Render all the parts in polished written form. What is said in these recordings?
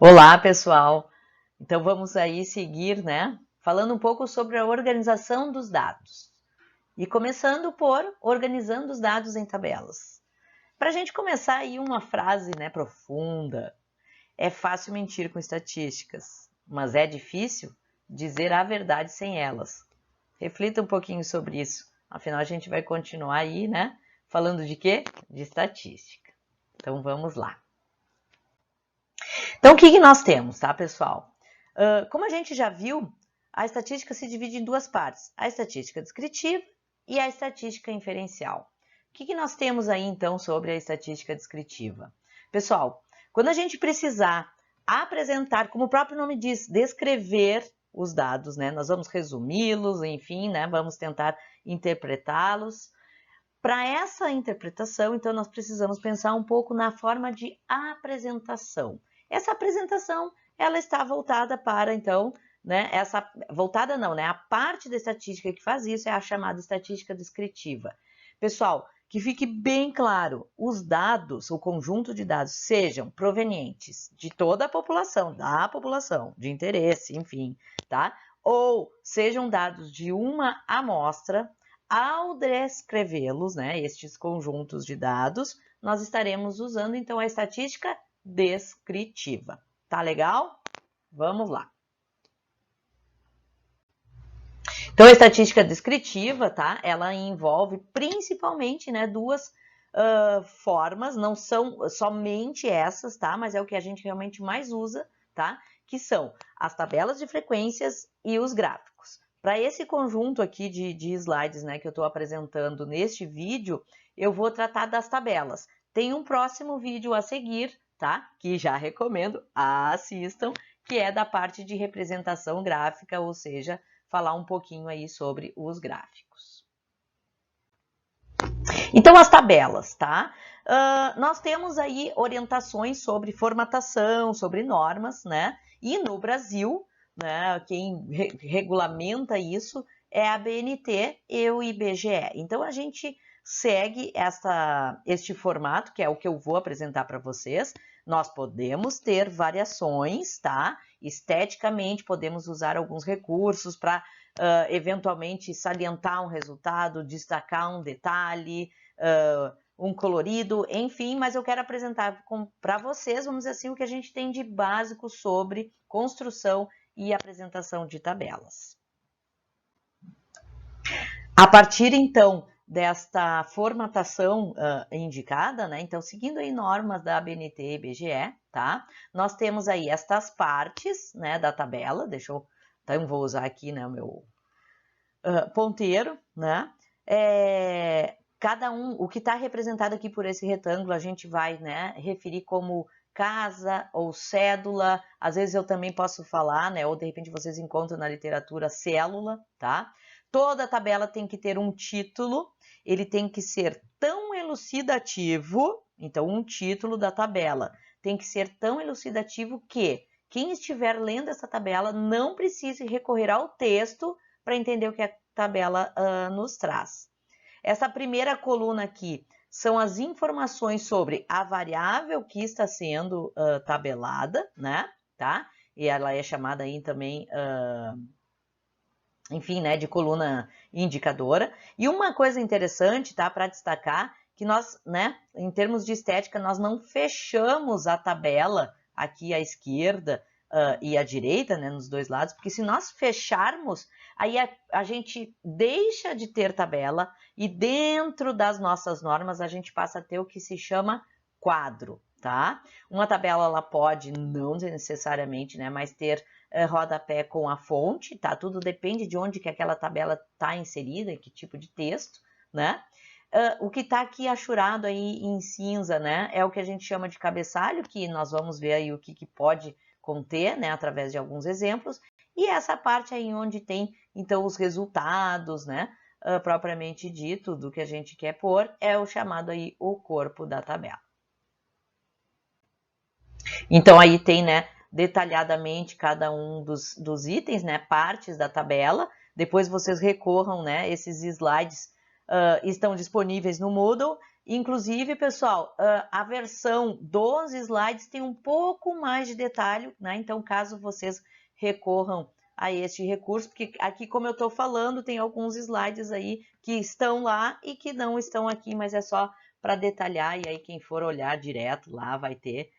Olá, pessoal! Então vamos aí seguir, né? Falando um pouco sobre a organização dos dados. E começando por organizando os dados em tabelas. Para a gente começar aí uma frase, né, profunda. É fácil mentir com estatísticas, mas é difícil dizer a verdade sem elas. Reflita um pouquinho sobre isso. Afinal, a gente vai continuar aí, né? Falando de quê? De estatística. Então vamos lá. Então, o que nós temos, tá, pessoal? Como a gente já viu, a estatística se divide em duas partes, a estatística descritiva e a estatística inferencial. O que nós temos aí, então, sobre a estatística descritiva? Pessoal, quando a gente precisar apresentar, como o próprio nome diz, descrever os dados, né? Nós vamos resumi-los, enfim, né? Vamos tentar interpretá-los. Para essa interpretação, então, nós precisamos pensar um pouco na forma de apresentação. Essa apresentação, ela está voltada para, então, né, voltada não, né, a parte da estatística que faz isso é a chamada estatística descritiva. Pessoal, que fique bem claro, os dados, o conjunto de dados, sejam provenientes de toda a população, da população, de interesse, enfim, tá? Ou sejam dados de uma amostra. Ao descrevê-los, né, estes conjuntos de dados, nós estaremos usando então a estatística descritiva. Tá legal? Vamos lá. Então, a estatística descritiva, tá? Ela envolve principalmente, né, duas formas, não são somente essas, tá? Mas é o que a gente realmente mais usa, tá? Que são as tabelas de frequências e os gráficos. Para esse conjunto aqui de slides, né, que eu estou apresentando neste vídeo, eu vou tratar das tabelas. Tem um próximo vídeo a seguir, tá? Que já recomendo, assistam, que é da parte de representação gráfica, ou seja, falar um pouquinho aí sobre os gráficos. Então, as tabelas, tá? Nós temos aí orientações sobre formatação, sobre normas, né? E no Brasil, né, quem regulamenta isso é a BNT e o IBGE. Então, a gente segue este formato, que é o que eu vou apresentar para vocês. Nós podemos ter variações, tá? Esteticamente, podemos usar alguns recursos para eventualmente salientar um resultado, destacar um detalhe, um colorido, enfim, mas eu quero apresentar para vocês, vamos dizer assim, o que a gente tem de básico sobre construção e apresentação de tabelas. A partir, então, desta formatação indicada, né? Então, seguindo aí normas da ABNT e IBGE, tá? Nós temos aí estas partes, né, da tabela, então vou usar aqui, né, o meu ponteiro, né? Cada um, o que está representado aqui por esse retângulo, a gente vai, né, referir como casa ou cédula. Às vezes eu também posso falar, né, ou de repente vocês encontram na literatura célula, tá? Toda tabela tem que ter um título, ele tem que ser tão elucidativo, então um título da tabela tem que ser tão elucidativo que quem estiver lendo essa tabela não precise recorrer ao texto para entender o que a tabela nos traz. Essa primeira coluna aqui são as informações sobre a variável que está sendo tabelada, né? Tá? E ela é chamada aí também, enfim, né, de coluna indicadora. E uma coisa interessante, tá, para destacar, que nós, né, em termos de estética, nós não fechamos a tabela aqui à esquerda e à direita, né, nos dois lados, porque se nós fecharmos, aí a gente deixa de ter tabela e dentro das nossas normas a gente passa a ter o que se chama quadro, tá? Uma tabela ela pode não necessariamente, né, mas ter rodapé com a fonte, tá? Tudo depende de onde que aquela tabela está inserida, que tipo de texto, né? O que está aqui achurado aí em cinza, né? É o que a gente chama de cabeçalho, que nós vamos ver aí o que pode conter, né? Através de alguns exemplos. E essa parte aí onde tem, então, os resultados, né? Propriamente dito, do que a gente quer pôr, é o chamado aí o corpo da tabela. Então, aí tem, né? Detalhadamente cada um dos itens, né? Partes da tabela. Depois vocês recorram, né? Esses slides estão disponíveis no Moodle Inclusive, pessoal, a versão dos slides tem um pouco mais de detalhe, né? Então, caso vocês recorram a este recurso, porque aqui, como eu estou falando, tem alguns slides aí que estão lá e que não estão aqui, mas é só para detalhar, e aí quem for olhar direto lá vai ter,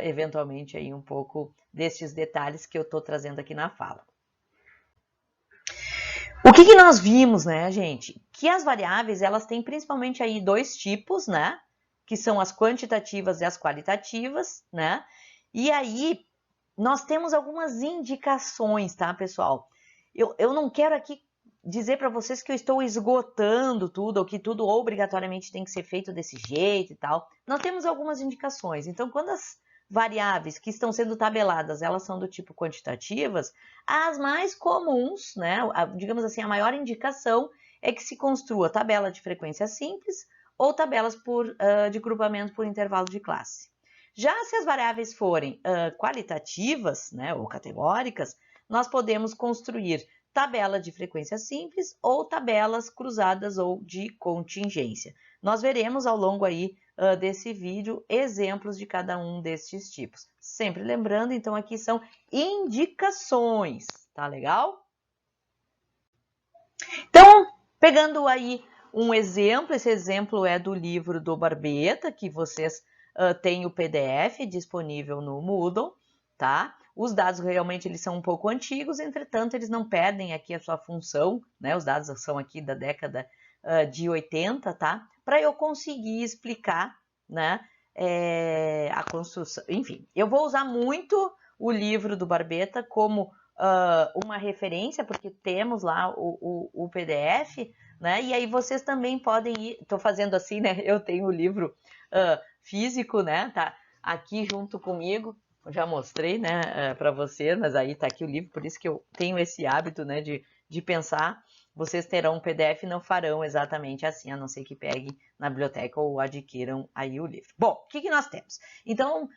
eventualmente, aí um pouco destes detalhes que eu estou trazendo aqui na fala. O que nós vimos, né, gente? Que as variáveis, elas têm principalmente aí dois tipos, né? Que são as quantitativas e as qualitativas, né? E aí, nós temos algumas indicações, tá, pessoal? Eu não quero aqui dizer para vocês que eu estou esgotando tudo, ou que tudo obrigatoriamente tem que ser feito desse jeito e tal. Nós temos algumas indicações. Então, quando as variáveis que estão sendo tabeladas, elas são do tipo quantitativas, as mais comuns, né, digamos assim, a maior indicação é que se construa tabela de frequência simples ou tabelas de grupamento por intervalo de classe. Já se as variáveis forem qualitativas, né, ou categóricas, nós podemos construir tabela de frequência simples ou tabelas cruzadas ou de contingência. Nós veremos ao longo aí desse vídeo exemplos de cada um destes tipos. Sempre lembrando, então, aqui são indicações, tá legal? Então, pegando aí um exemplo, esse exemplo é do livro do Barbeta, que vocês têm o PDF disponível no Moodle, tá? Os dados realmente eles são um pouco antigos, entretanto, eles não perdem aqui a sua função, né? Os dados são aqui da década de 80, tá? Para eu conseguir explicar, né? A construção, enfim, eu vou usar muito o livro do Barbeta como uma referência, porque temos lá o PDF, né? E aí vocês também podem ir, estou fazendo assim, né? Eu tenho o livro físico, né? Tá aqui junto comigo, já mostrei, né, para vocês, mas aí tá aqui o livro, por isso que eu tenho esse hábito, né, de pensar. Vocês terão um PDF e não farão exatamente assim, a não ser que peguem na biblioteca ou adquiram aí o livro. Bom, o que nós temos? Então,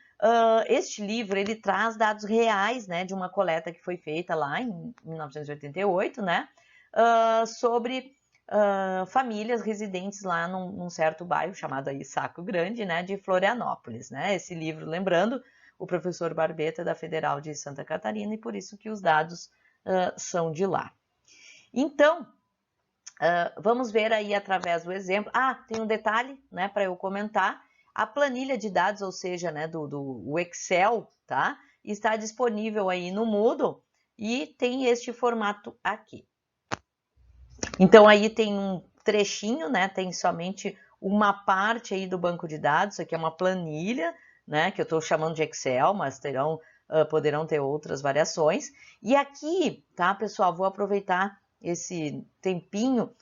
este livro, ele traz dados reais, né, de uma coleta que foi feita lá em 1988, né, sobre famílias residentes lá num certo bairro chamado aí Saco Grande, né, de Florianópolis, né. Esse livro, lembrando, o professor Barbeta da Federal de Santa Catarina, e por isso que os dados são de lá. Então, vamos ver aí através do exemplo. Tem um detalhe, né, para eu comentar. A planilha de dados, ou seja, né, do Excel, tá? Está disponível aí no Moodle e tem este formato aqui. Então, aí tem um trechinho, né, tem somente uma parte aí do banco de dados, isso aqui é uma planilha, né, que eu estou chamando de Excel, mas poderão ter outras variações. E aqui, tá, pessoal, vou aproveitar esse tempinho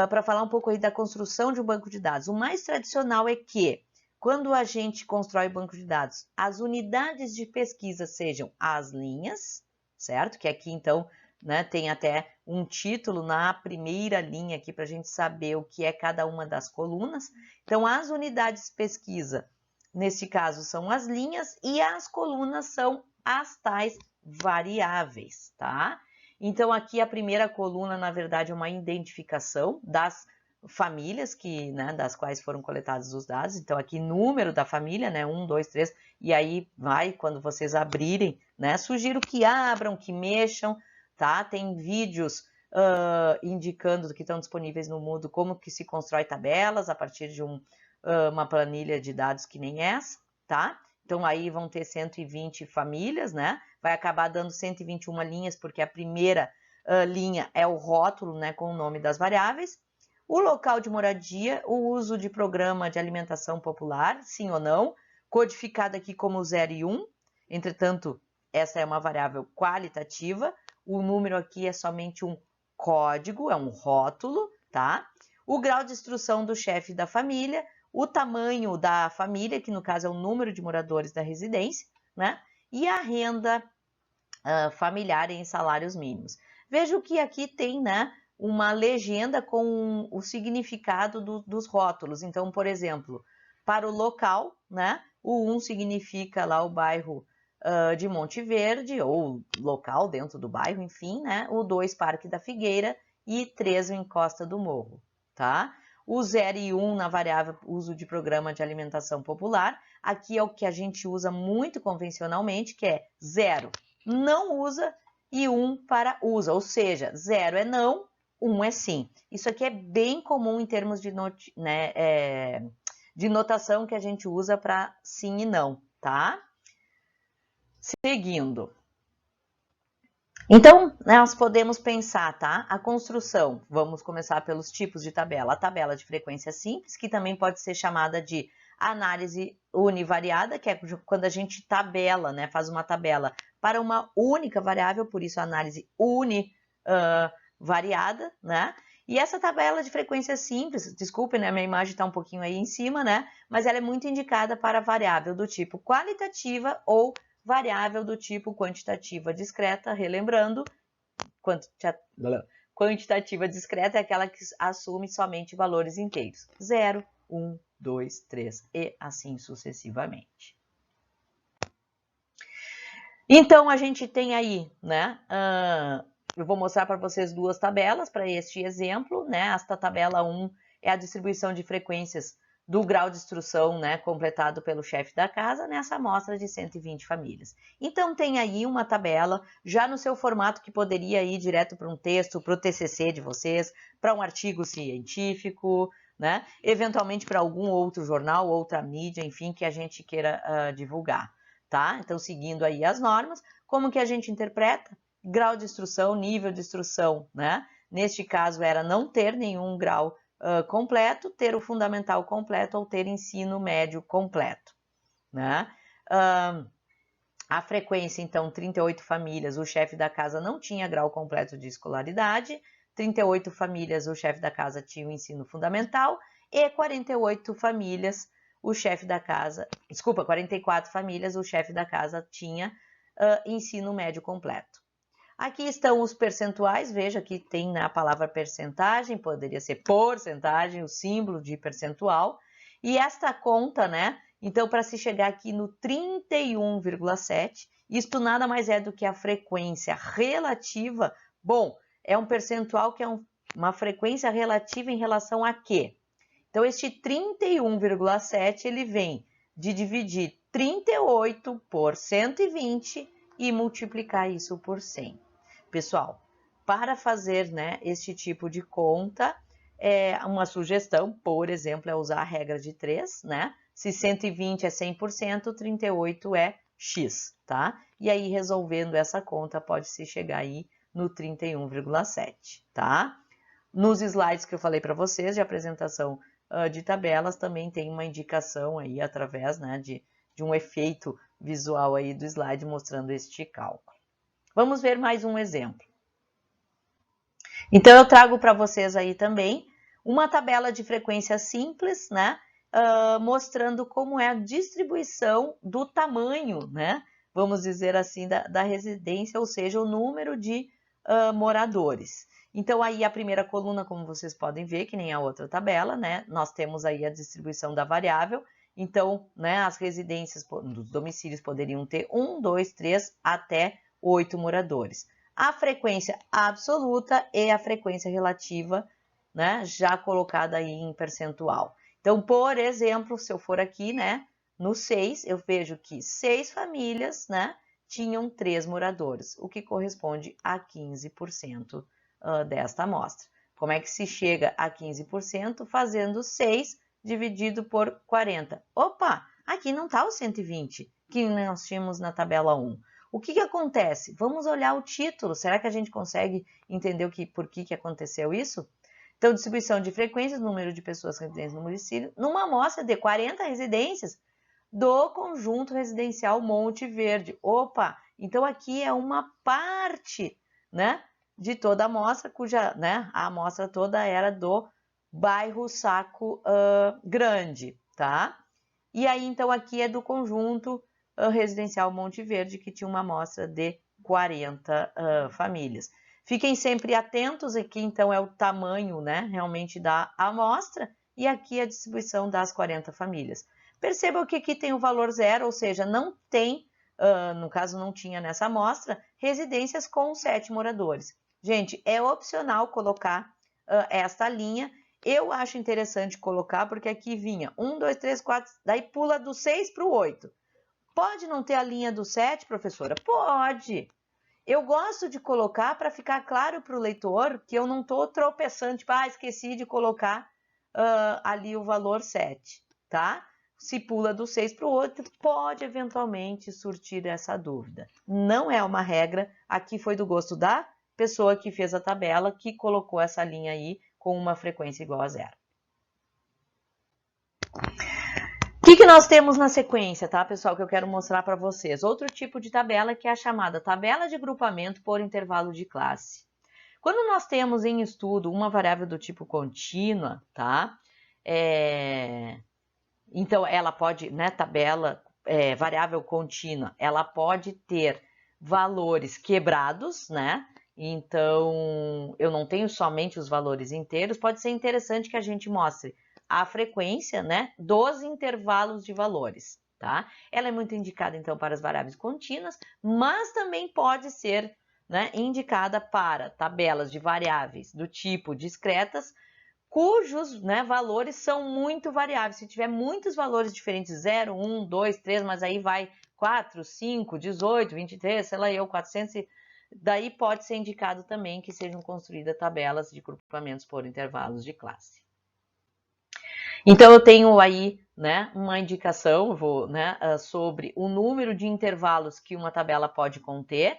para falar um pouco aí da construção de um banco de dados. O mais tradicional é que, quando a gente constrói banco de dados, as unidades de pesquisa sejam as linhas, certo? Que aqui, então, né, tem até um título na primeira linha aqui para a gente saber o que é cada uma das colunas. Então, as unidades de pesquisa, nesse caso, são as linhas e as colunas são as tais variáveis, tá? Então, aqui a primeira coluna, na verdade, é uma identificação das famílias né, das quais foram coletados os dados. Então, aqui número da família, né, 1, 2, 3, e aí vai, quando vocês abrirem, né, sugiro que abram, que mexam, tá? Tem vídeos indicando que estão disponíveis no Moodle como que se constrói tabelas a partir de uma planilha de dados que nem essa, tá? Então, aí vão ter 120 famílias, né? Vai acabar dando 121 linhas, porque a primeira linha é o rótulo, né, com o nome das variáveis. O local de moradia, o uso de programa de alimentação popular, sim ou não, codificado aqui como 0 e 1. Entretanto, essa é uma variável qualitativa. O número aqui é somente um código, é um rótulo, tá? O grau de instrução do chefe da família, o tamanho da família, que no caso é o número de moradores da residência, né? E a renda familiar em salários mínimos. Vejo que aqui tem, né, uma legenda com o significado dos rótulos. Então, por exemplo, para o local, né, o 1 significa lá o bairro de Monte Verde, ou local dentro do bairro, enfim, né? O 2, Parque da Figueira, e 3, o Encosta do Morro, tá? o 0 e 1 na variável uso de programa de alimentação popular. Aqui é o que a gente usa muito convencionalmente, que é 0 não usa e 1 para usa, ou seja, 0 é não, 1 é sim. Isso aqui é bem comum em termos de, de notação que a gente usa para sim e não, tá? Seguindo. Então, nós podemos pensar, tá? A construção, vamos começar pelos tipos de tabela. A tabela de frequência simples, que também pode ser chamada de análise univariada, que é quando a gente tabela, né? Faz uma tabela para uma única variável, por isso a análise univariada, né? E essa tabela de frequência simples, desculpem, né? Minha imagem está um pouquinho aí em cima, né? Mas ela é muito indicada para variável do tipo qualitativa ou variável do tipo quantitativa discreta, relembrando, quantitativa discreta é aquela que assume somente valores inteiros. 0, 1, 2, 3 e assim sucessivamente. Então, a gente tem aí, né? Eu vou mostrar para vocês duas tabelas para este exemplo, né? Esta tabela 1 é a distribuição de frequências do grau de instrução, né, completado pelo chefe da casa nessa amostra de 120 famílias. Então, tem aí uma tabela, já no seu formato que poderia ir direto para um texto, para o TCC de vocês, para um artigo científico, né, eventualmente para algum outro jornal, outra mídia, enfim, que a gente queira divulgar, tá? Então, seguindo aí as normas, como que a gente interpreta? Grau de instrução, nível de instrução, né? Neste caso, era não ter nenhum grau completo, ter o fundamental completo ou ter ensino médio completo, né? A frequência, então, 38 famílias, o chefe da casa não tinha grau completo de escolaridade, 38 famílias, o chefe da casa tinha o ensino fundamental e 48 famílias, o chefe da casa, 44 famílias, o chefe da casa tinha ensino médio completo. Aqui estão os percentuais, veja que tem a palavra percentagem, poderia ser porcentagem, o símbolo de percentual. E esta conta, né? Então, para se chegar aqui no 31,7, isto nada mais é do que a frequência relativa. Bom, é um percentual que é uma frequência relativa em relação a quê? Então, este 31,7, ele vem de dividir 38 por 120 e multiplicar isso por 100. Pessoal, para fazer, né, este tipo de conta, uma sugestão, por exemplo, é usar a regra de 3, né? Se 120 é 100%, 38 é X, tá? E aí, resolvendo essa conta, pode-se chegar aí no 31,7, tá? Nos slides que eu falei para vocês de apresentação de tabelas, também tem uma indicação aí através, né, de um efeito visual aí do slide mostrando este cálculo. Vamos ver mais um exemplo. Então, eu trago para vocês aí também uma tabela de frequência simples, né? Mostrando como é a distribuição do tamanho, né? Vamos dizer assim, da residência, ou seja, o número de moradores. Então, aí a primeira coluna, como vocês podem ver, que nem a outra tabela, né? Nós temos aí a distribuição da variável. Então, né, as residências dos domicílios poderiam ter 1, 2, 3 até 8 moradores. A frequência absoluta e a frequência relativa, né, já colocada aí em percentual. Então, por exemplo, se eu for aqui, né, no 6, eu vejo que 6 famílias, né, tinham 3 moradores, o que corresponde a 15% desta amostra. Como é que se chega a 15%? Fazendo 6 dividido por 40. Opa, aqui não está o 120 que nós tínhamos na tabela 1. O que acontece? Vamos olhar o título. Será que a gente consegue entender por que aconteceu isso? Então, distribuição de frequências, número de pessoas residentes no município, numa amostra de 40 residências do conjunto residencial Monte Verde. Opa, então aqui é uma parte, né, de toda a amostra, cuja, né, a amostra toda era do bairro Saco Grande, tá? E aí, então, aqui é do conjunto residencial Monte Verde, que tinha uma amostra de 40 famílias. Fiquem sempre atentos, aqui então é o tamanho, né, realmente da amostra, e aqui a distribuição das 40 famílias. Percebam que aqui tem o valor 0, ou seja, não tem, no caso não tinha nessa amostra, residências com 7 moradores. Gente, é opcional colocar esta linha, Eu acho interessante colocar, porque aqui vinha 1, 2, 3, 4, daí pula do 6 para o 8. Pode não ter a linha do 7, professora? Pode. Eu gosto de colocar para ficar claro para o leitor que eu não estou tropeçando, tipo, esqueci de colocar ali o valor 7, tá? Se pula do 6 para o 8, pode eventualmente surtir essa dúvida. Não é uma regra, aqui foi do gosto da pessoa que fez a tabela, que colocou essa linha aí com uma frequência igual a 0. O que nós temos na sequência, tá, pessoal, que eu quero mostrar para vocês? Outro tipo de tabela que é a chamada tabela de grupamento por intervalo de classe. Quando nós temos em estudo uma variável do tipo contínua, tá? Então, ela pode, né, variável contínua, ela pode ter valores quebrados, né? Então, eu não tenho somente os valores inteiros, pode ser interessante que a gente mostre a frequência, né, dos intervalos de valores, tá? Ela é muito indicada, então, para as variáveis contínuas, mas também pode ser, né, indicada para tabelas de variáveis do tipo discretas, cujos, né, valores são muito variáveis. Se tiver muitos valores diferentes, 0, 1, 2, 3, mas aí vai 4, 5, 18, 23, sei lá, 400, daí pode ser indicado também que sejam construídas tabelas de grupamentos por intervalos de classe. Então, eu tenho aí, né, uma indicação sobre o número de intervalos que uma tabela pode conter.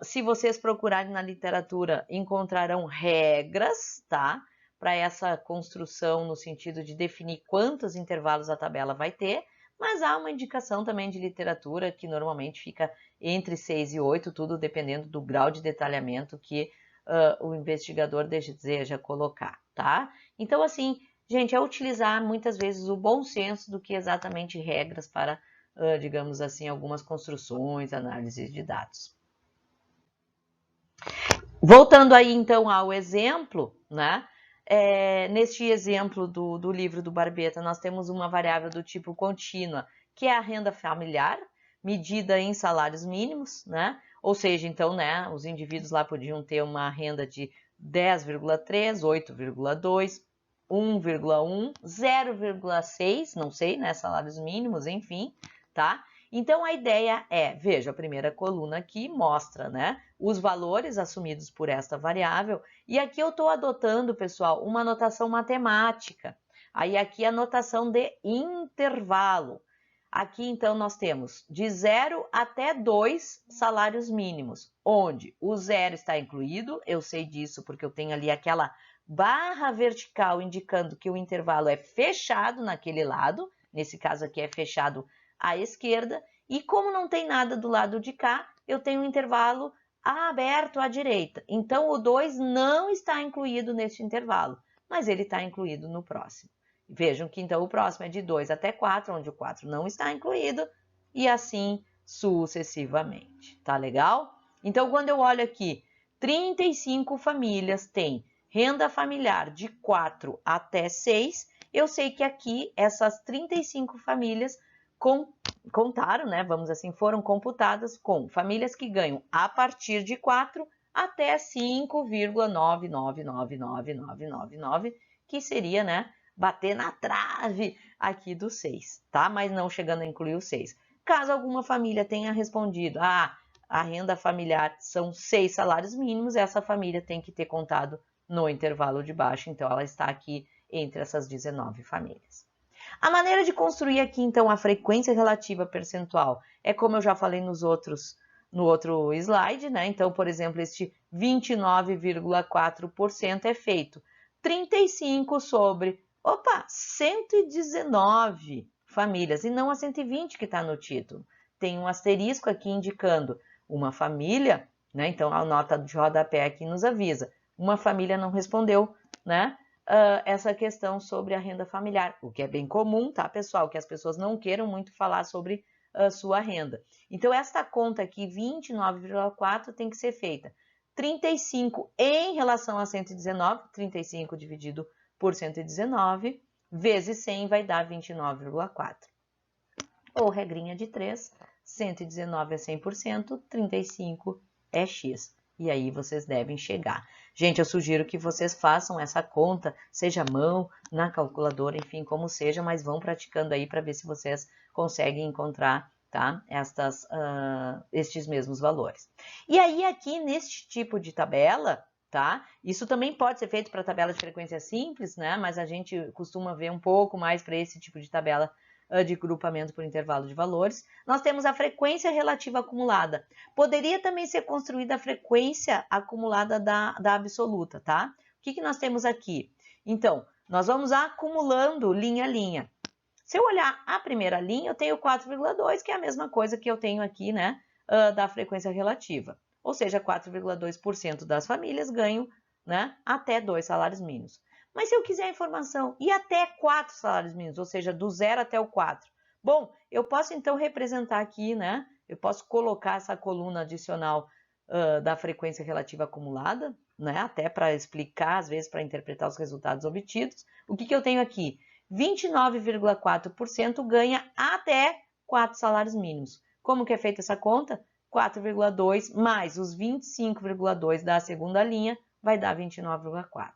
Se vocês procurarem na literatura, encontrarão regras, tá? Para essa construção no sentido de definir quantos intervalos a tabela vai ter, mas há uma indicação também de literatura que normalmente fica entre 6 e 8, tudo dependendo do grau de detalhamento que o investigador deseja colocar, tá? Então, assim, gente, é utilizar muitas vezes o bom senso do que exatamente regras para, digamos assim, algumas construções, análises de dados. Voltando aí, então, ao exemplo, né? Neste exemplo do livro do Barbeta, nós temos uma variável do tipo contínua, que é a renda familiar, medida em salários mínimos, né? Ou seja, então, né, os indivíduos lá podiam ter uma renda de 10,3, 8,2, 1,1, 0,6, não sei, né, salários mínimos, enfim, tá? Então, a ideia é, veja, a primeira coluna aqui mostra, né, os valores assumidos por esta variável, e aqui eu estou adotando, pessoal, uma notação matemática. Aí aqui a notação de intervalo. Aqui, então, nós temos de 0 até 2 salários mínimos, onde o 0 está incluído, eu sei disso porque eu tenho ali aquela barra vertical indicando que o intervalo é fechado naquele lado, nesse caso aqui é fechado à esquerda, e como não tem nada do lado de cá, eu tenho um intervalo aberto à direita. Então, o 2 não está incluído neste intervalo, mas ele está incluído no próximo. Vejam que, então, o próximo é de 2 até 4, onde o 4 não está incluído, e assim sucessivamente. Tá legal? Então, quando eu olho aqui, 35 famílias têm renda familiar de 4 até 6, eu sei que aqui essas 35 famílias contaram, né, vamos assim, foram computadas com famílias que ganham a partir de 4 até 5,9999999, que seria, né, bater na trave aqui do 6, tá? Mas não chegando a incluir o 6. Caso alguma família tenha respondido, a renda familiar são 6 salários mínimos, essa família tem que ter contado no intervalo de baixo, então ela está aqui entre essas 19 famílias. A maneira de construir aqui, então, a frequência relativa percentual é como eu já falei no outro slide, né? Então, por exemplo, este 29,4% é feito 35 sobre, 119 famílias, e não a 120 que está no título. Tem um asterisco aqui indicando uma família, né? Então, a nota de rodapé aqui nos avisa. Uma família não respondeu, né? Essa questão sobre a renda familiar, o que é bem comum, tá, pessoal? Que as pessoas não queiram muito falar sobre a sua renda. Então, esta conta aqui, 29,4, tem que ser feita 35 em relação a 119, 35 dividido por 119, vezes 100 vai dar 29,4. Ou regrinha de 3, 119 é 100%, 35 é x. E aí vocês devem chegar. Gente, eu sugiro que vocês façam essa conta, seja à mão, na calculadora, enfim, como seja, mas vão praticando aí para ver se vocês conseguem encontrar, tá? Estes mesmos valores. E aí, aqui neste tipo de tabela, tá? Isso também pode ser feito para tabela de frequência simples, né? Mas a gente costuma ver um pouco mais para esse tipo de tabela de grupamento por intervalo de valores. Nós temos a frequência relativa acumulada. Poderia também ser construída a frequência acumulada da absoluta, tá? O que nós temos aqui? Então, nós vamos acumulando linha a linha. Se eu olhar a primeira linha, eu tenho 4,2, que é a mesma coisa que eu tenho aqui, né, da frequência relativa. Ou seja, 4,2% das famílias ganham, né, até 2 salários mínimos. Mas se eu quiser a informação e até 4 salários mínimos, ou seja, do 0 até o 4, bom, eu posso então representar aqui, né, eu posso colocar essa coluna adicional da frequência relativa acumulada, né, até para explicar, às vezes, para interpretar os resultados obtidos. O que eu tenho aqui? 29,4% ganha até 4 salários mínimos. Como que é feita essa conta? 4,2 mais os 25,2 da segunda linha vai dar 29,4.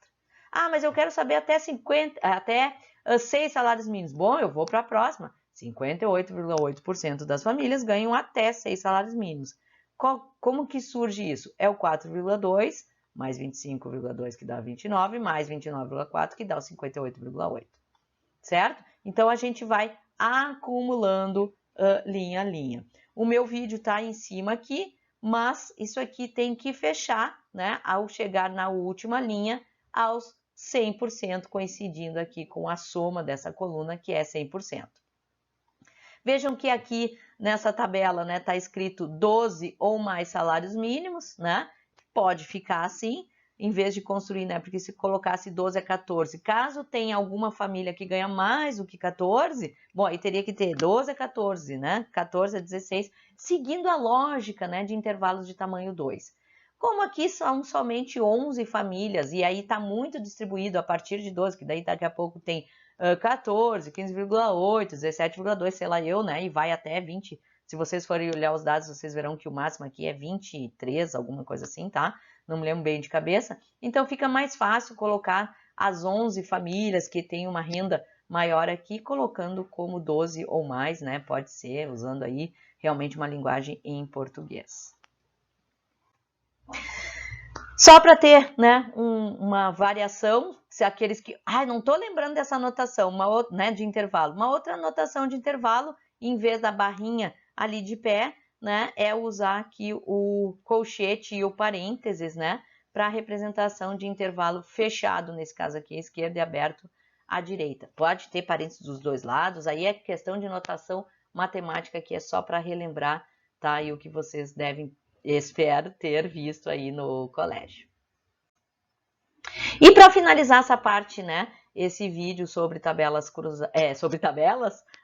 Ah, mas eu quero saber até 6 salários mínimos. Bom, eu vou para a próxima. 58,8% das famílias ganham até 6 salários mínimos. Como que surge isso? É o 4,2 mais 25,2 que dá 29, mais 29,4 que dá o 58,8. Certo? Então, a gente vai acumulando linha a linha. O meu vídeo está em cima aqui, mas isso aqui tem que fechar, né? Ao chegar na última linha, aos 100%, coincidindo aqui com a soma dessa coluna, que é 100%. Vejam que aqui nessa tabela, né, tá escrito 12 ou mais salários mínimos, né? Pode ficar assim, em vez de construir, né? Porque se colocasse 12 a 14, caso tenha alguma família que ganha mais do que 14, bom, aí teria que ter 12 a 14, né? 14 a 16, seguindo a lógica, né, de intervalos de tamanho 2. Como aqui são somente 11 famílias, e aí está muito distribuído a partir de 12, que daí daqui a pouco tem 14, 15,8, 17,2, sei lá eu, né? E vai até 20. Se vocês forem olhar os dados, vocês verão que o máximo aqui é 23, alguma coisa assim, tá? Não me lembro bem de cabeça. Então, fica mais fácil colocar as 11 famílias que têm uma renda maior aqui, colocando como 12 ou mais, né? Pode ser, usando aí realmente uma linguagem em português. Só para ter, né, uma variação, se aqueles que... não estou lembrando dessa anotação, uma outra, né, de intervalo. Uma outra anotação de intervalo, em vez da barrinha ali de pé, né, é usar aqui o colchete e o parênteses, né, para representação de intervalo fechado, nesse caso aqui, à esquerda e aberto à direita. Pode ter parênteses dos dois lados, aí é questão de notação matemática que é só para relembrar, tá, e o que vocês devem, espero ter visto aí no colégio. E para finalizar essa parte, né, esse vídeo sobre tabelas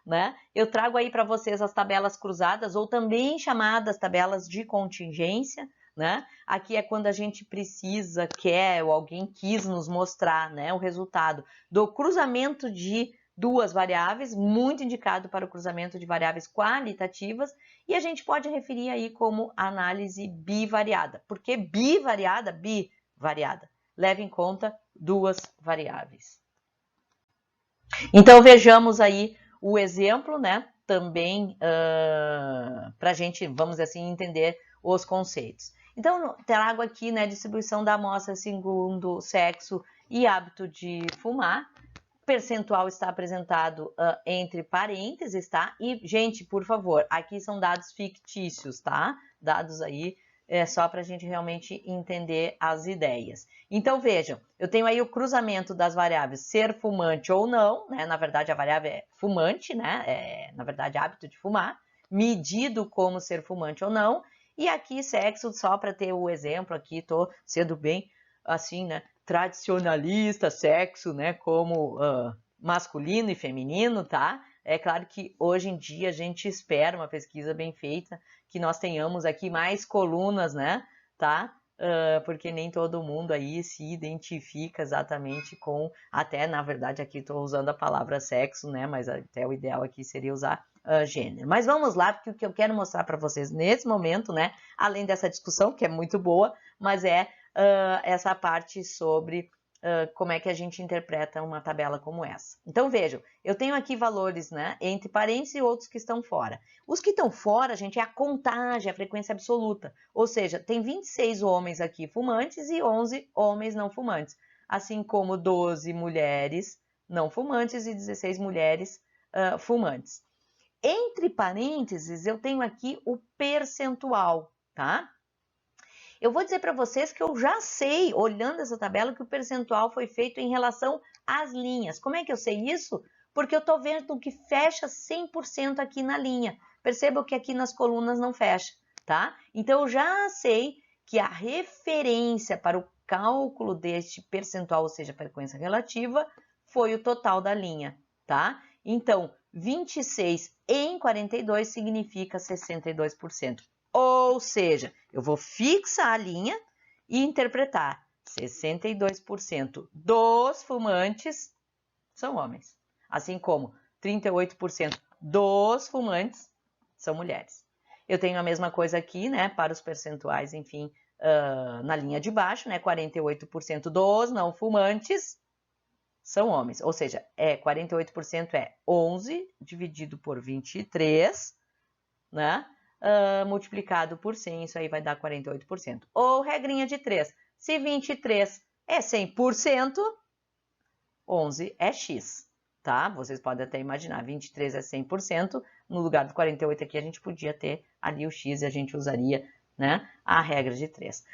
né, eu trago aí para vocês as tabelas cruzadas, ou também chamadas tabelas de contingência, né? Aqui é quando a gente precisa, quer, ou alguém quis nos mostrar, né, o resultado do cruzamento de duas variáveis, muito indicado para o cruzamento de variáveis qualitativas, e a gente pode referir aí como análise bivariada. Por que bivariada? Bivariada. Leva em conta duas variáveis. Então, vejamos aí o exemplo, né? Também para a gente, vamos dizer assim, entender os conceitos. Então, trago aqui, né, distribuição da amostra segundo sexo e hábito de fumar. O percentual está apresentado entre parênteses, tá? E, gente, por favor, aqui são dados fictícios, tá? Dados aí só para a gente realmente entender as ideias. Então, vejam, eu tenho aí o cruzamento das variáveis ser fumante ou não, né? Na verdade, a variável é fumante, né? Na verdade, hábito de fumar, medido como ser fumante ou não. E aqui, sexo, só para ter o exemplo aqui, estou sendo bem, assim, né? Tradicionalista, sexo, né? Como masculino e feminino, tá? É claro que hoje em dia a gente espera uma pesquisa bem feita, que nós tenhamos aqui mais colunas, né, tá? Porque nem todo mundo aí se identifica exatamente com, até na verdade aqui estou usando a palavra sexo, né, mas até o ideal aqui seria usar gênero. Mas vamos lá, porque o que eu quero mostrar para vocês nesse momento, né, além dessa discussão, que é muito boa, mas é essa parte sobre como é que a gente interpreta uma tabela como essa. Então, vejam, eu tenho aqui valores, né, entre parênteses e outros que estão fora. Os que estão fora, gente, é a contagem, a frequência absoluta. Ou seja, tem 26 homens aqui fumantes e 11 homens não fumantes. Assim como 12 mulheres não fumantes e 16 mulheres fumantes. Entre parênteses, eu tenho aqui o percentual, tá? Eu vou dizer para vocês que eu já sei, olhando essa tabela, que o percentual foi feito em relação às linhas. Como é que eu sei isso? Porque eu estou vendo que fecha 100% aqui na linha. Percebam que aqui nas colunas não fecha, tá? Então, eu já sei que a referência para o cálculo deste percentual, ou seja, frequência relativa, foi o total da linha, tá? Então, 26 em 42 significa 62%. Ou seja, eu vou fixar a linha e interpretar 62% dos fumantes são homens, assim como 38% dos fumantes são mulheres. Eu tenho a mesma coisa aqui, né, para os percentuais, enfim, na linha de baixo, né, 48% dos não fumantes são homens, ou seja, 48% é 11 dividido por 23, né? Multiplicado por 100, isso aí vai dar 48%. Ou regrinha de 3, se 23 é 100%, 11 é x, tá? Vocês podem até imaginar, 23 é 100%, no lugar do 48 aqui a gente podia ter ali o x e a gente usaria, né, a regra de 3.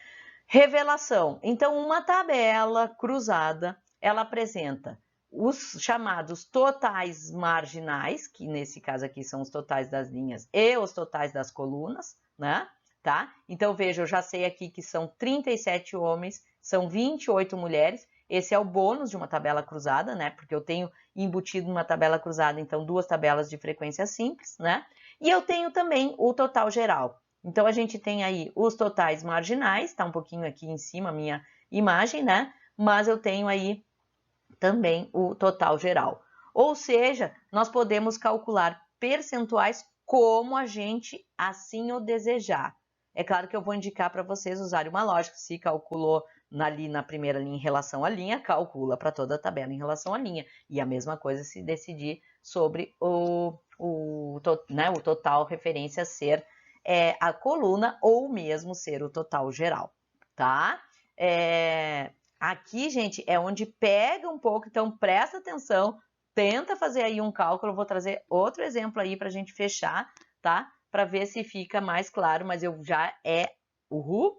Revelação. Então, uma tabela cruzada, ela apresenta os chamados totais marginais, que nesse caso aqui são os totais das linhas e os totais das colunas, né? Tá? Então, veja, eu já sei aqui que são 37 homens, são 28 mulheres. Esse é o bônus de uma tabela cruzada, né? Porque eu tenho embutido numa tabela cruzada, então, duas tabelas de frequência simples, né? E eu tenho também o total geral. Então, a gente tem aí os totais marginais, tá um pouquinho aqui em cima a minha imagem, né? Mas eu tenho aí também o total geral. Ou seja, nós podemos calcular percentuais como a gente assim o desejar. É claro que eu vou indicar para vocês usarem uma lógica. Se calculou ali na primeira linha em relação à linha, calcula para toda a tabela em relação à linha. E a mesma coisa se decidir sobre o total referência ser a coluna ou mesmo ser o total geral, tá? Aqui, gente, é onde pega um pouco, então presta atenção, tenta fazer aí um cálculo, eu vou trazer outro exemplo aí para a gente fechar, tá? Para ver se fica mais claro, mas eu já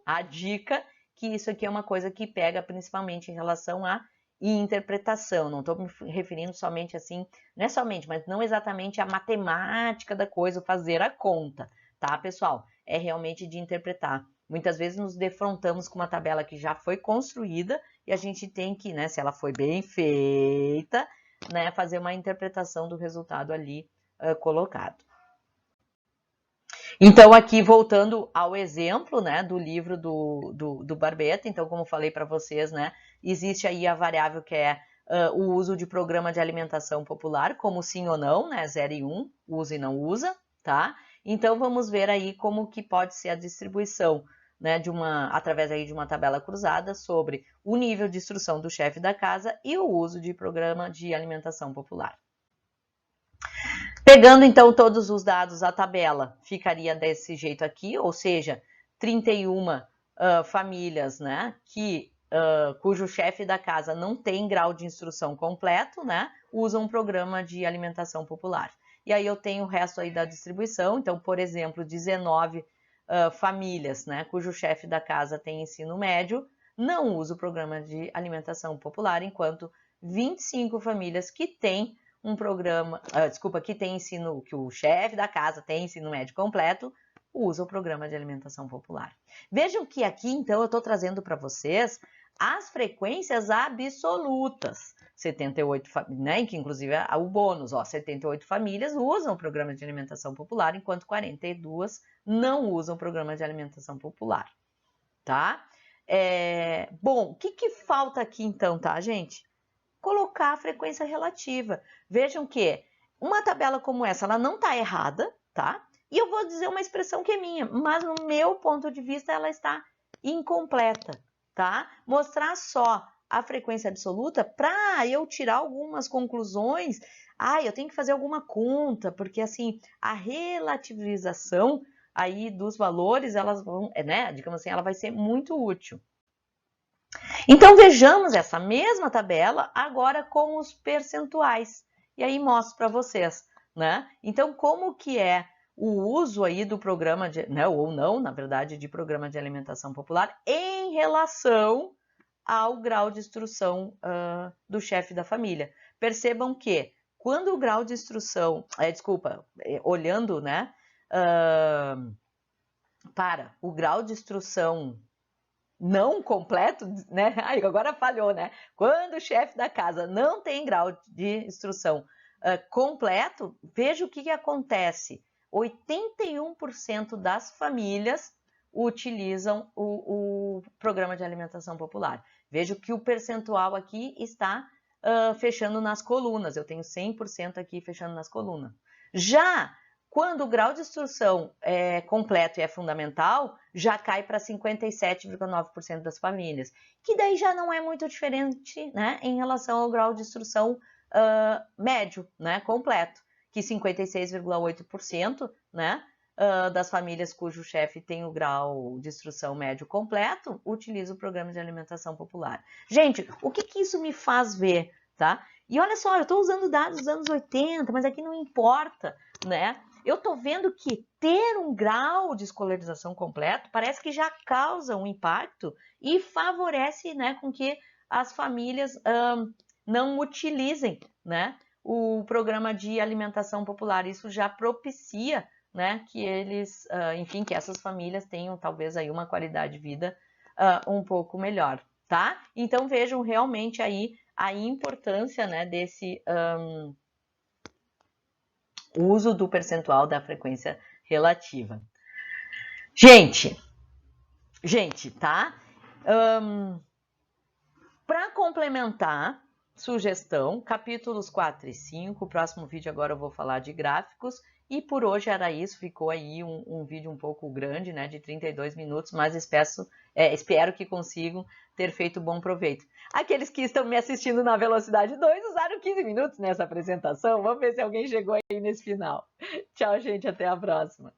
a dica que isso aqui é uma coisa que pega principalmente em relação à interpretação, não estou me referindo somente assim, não é somente, mas não exatamente a matemática da coisa, fazer a conta, tá, pessoal? É realmente de interpretar. Muitas vezes nos defrontamos com uma tabela que já foi construída e a gente tem que, né, se ela foi bem feita, né, fazer uma interpretação do resultado ali colocado. Então, aqui, voltando ao exemplo, né, do livro do Barbeta, então, como falei para vocês, né, existe aí a variável que é o uso de programa de alimentação popular, como sim ou não, né, 0 e 1, usa e não usa, tá? Então, vamos ver aí como que pode ser a distribuição, né, através aí de uma tabela cruzada sobre o nível de instrução do chefe da casa e o uso de programa de alimentação popular. Pegando, então, todos os dados, a tabela ficaria desse jeito aqui, ou seja, 31 famílias, né, cujo chefe da casa não tem grau de instrução completo, né, usam um programa de alimentação popular. E aí eu tenho o resto aí da distribuição, então, por exemplo, 19 famílias, né, cujo chefe da casa tem ensino médio, não usa o programa de alimentação popular, enquanto 25 famílias que têm um programa, que tem ensino, que o chefe da casa tem ensino médio completo, usa o programa de alimentação popular. Vejam que aqui, então, eu estou trazendo para vocês as frequências absolutas. 78, né, que inclusive é o bônus, 78 famílias usam o programa de alimentação popular, enquanto 42 não usam o programa de alimentação popular, tá? Bom, o que falta aqui, então, tá, gente? Colocar a frequência relativa. Vejam que uma tabela como essa, ela não está errada, tá? E eu vou dizer uma expressão que é minha, mas no meu ponto de vista ela está incompleta, tá? Mostrar só a frequência absoluta para eu tirar algumas conclusões. Eu tenho que fazer alguma conta, porque assim, a relativização aí dos valores, elas vão, né, digamos assim, ela vai ser muito útil. Então vejamos essa mesma tabela agora com os percentuais. E aí mostro para vocês, né? Então como que é o uso aí do programa de, né, ou não, na verdade, de programa de alimentação popular em relação ao grau de instrução do chefe da família. Percebam que quando o grau de instrução, olhando, né, para o grau de instrução não completo, né? Ai, agora falhou, né? Quando o chefe da casa não tem grau de instrução completo, veja o que acontece. 81% das famílias utilizam o programa de alimentação popular. Veja que o percentual aqui está fechando nas colunas. Eu tenho 100% aqui fechando nas colunas. Já quando o grau de instrução é completo e é fundamental, já cai para 57,9% das famílias, que daí já não é muito diferente, né, em relação ao grau de instrução médio, né, completo, que 56,8%, né, das famílias cujo chefe tem o grau de instrução médio completo, utiliza o programa de alimentação popular. Gente, o que isso me faz ver, tá? E olha só, eu estou usando dados dos anos 80, mas aqui não importa, né? Eu estou vendo que ter um grau de escolarização completo parece que já causa um impacto e favorece, né, com que as famílias não utilizem, né, o programa de alimentação popular. Isso já propicia, né, que eles, enfim, que essas famílias tenham talvez aí uma qualidade de vida um pouco melhor, tá? Então vejam realmente aí a importância, né, desse uso do percentual da frequência relativa. Gente, tá? Para complementar, sugestão, capítulos 4 e 5, o próximo vídeo agora eu vou falar de gráficos, e por hoje era isso, ficou aí um vídeo um pouco grande, né, de 32 minutos, mas espero que consigam ter feito bom proveito. Aqueles que estão me assistindo na velocidade 2 usaram 15 minutos nessa apresentação, vamos ver se alguém chegou aí nesse final. Tchau, gente, até a próxima.